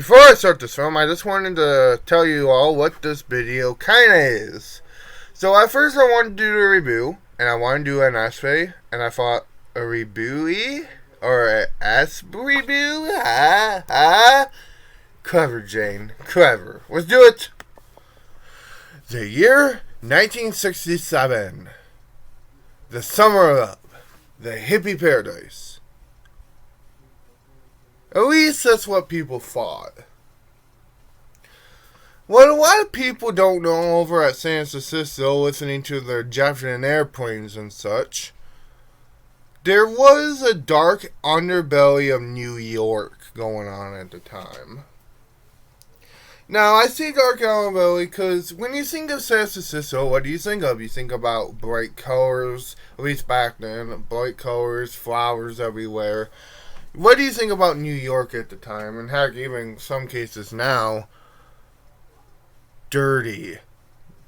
Before I start this film, I just wanted to tell you all what this video kinda is. So at first I wanted to do a review, and I wanted to do an essay, and I thought a review or a S review? Clever, Jane. Clever. Let's do it! The year 1967. The summer of love. The hippie paradise. At least that's what people thought. What a lot of people don't know over at San Francisco, listening to their Jefferson airplanes and such, there was a dark underbelly of New York going on at the time. Now, I say dark underbelly because when you think of San Francisco, what do you think of? You think about bright colors, at least back then, bright colors, flowers everywhere. What do you think about New York at the time? And heck, even in some cases now, dirty,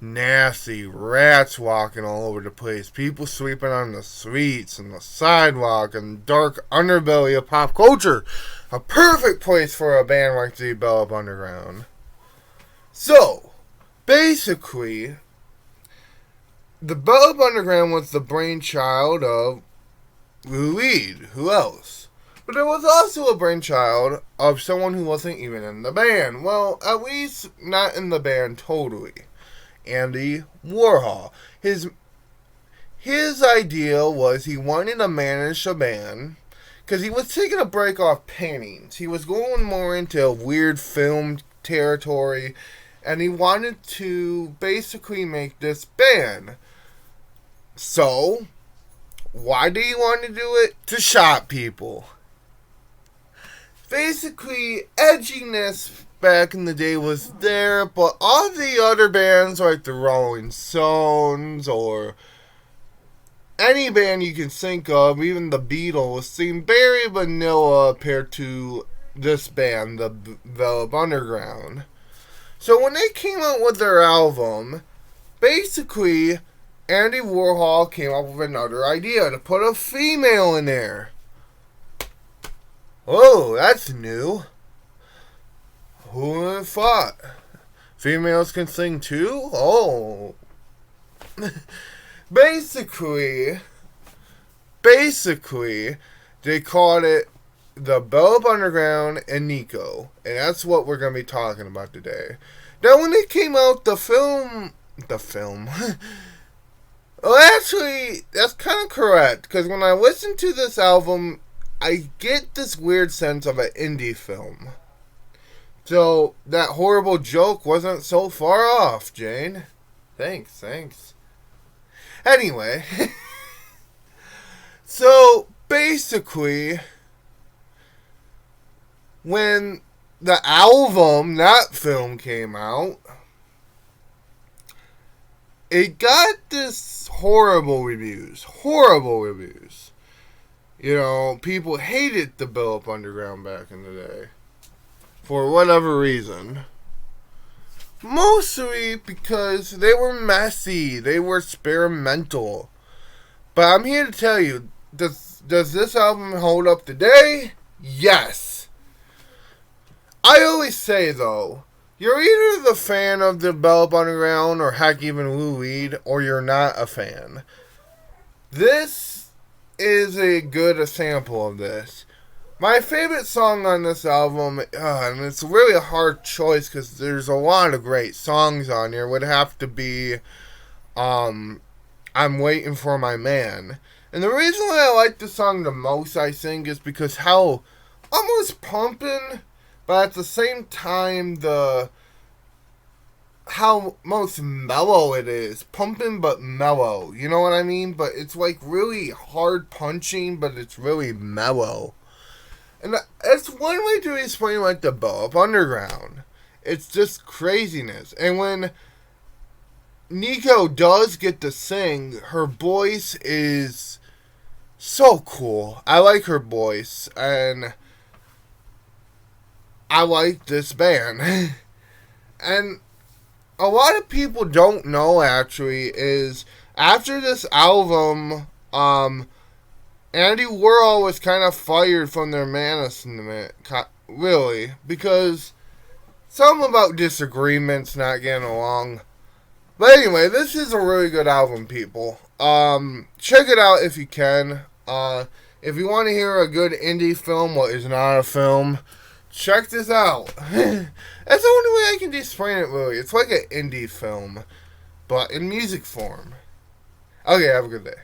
nasty, rats walking all over the place, people sleeping on the streets and the sidewalk, and dark underbelly of pop culture. A perfect place for a band like the Velvet Underground. So, basically, the Velvet Underground was the brainchild of Lou Reed. Who else? But it was also a brainchild of someone who wasn't even in the band. Well, at least not in the band totally. Andy Warhol. His idea was he wanted to manage a band because he was taking a break off paintings. He was going more into weird film territory, and he wanted to basically make this band. So, why did he want to do it? To shock people. Basically, edginess back in the day was there, but all the other bands like the Rolling Stones or any band you can think of, even the Beatles, seemed very vanilla compared to this band, the Velvet Underground. So when they came out with their album, basically, Andy Warhol came up with another idea to put a female in there. Oh, that's new. Who would have thought? Females can sing too? Oh. Basically, they called it the Velvet Underground and Nico. And that's what we're going to be talking about today. Now, when it came out, the film... well, actually, that's kind of correct. Because when I listened to this album, I get this weird sense of an indie film. So, that horrible joke wasn't so far off, Jane. Thanks. Anyway. So, basically, when the album, that film, came out, it got this horrible reviews. You know, people hated the Velvet Underground back in the day. For whatever reason. Mostly because they were messy. They were experimental. But I'm here to tell you, does this album hold up today? Yes. I always say, though, you're either the fan of the Velvet Underground, or heck, even Lou Reed, or you're not a fan. This is a good example of this. My favorite song on this album, and it's really a hard choice because there's a lot of great songs on here, would have to be I'm Waiting for My Man. And the reason why I like this song the most, I think, is because how almost pumping, but at the same time how most mellow it is. Pumping but mellow. You know what I mean? But it's like really hard punching, but it's really mellow. And that's one way to explain like the Velvet Underground. It's just craziness. And when Nico does get to sing, her voice is so cool. I like her voice. And I like this band. And a lot of people don't know, actually, is after this album, Andy Warhol was kind of fired from their management, really, because something about disagreements, not getting along. But anyway, this is a really good album, people. Check it out if you can. If you want to hear a good indie film, what is not a film, check this out. That's the only way I can explain it, really. It's like an indie film, but in music form. Okay, have a good day.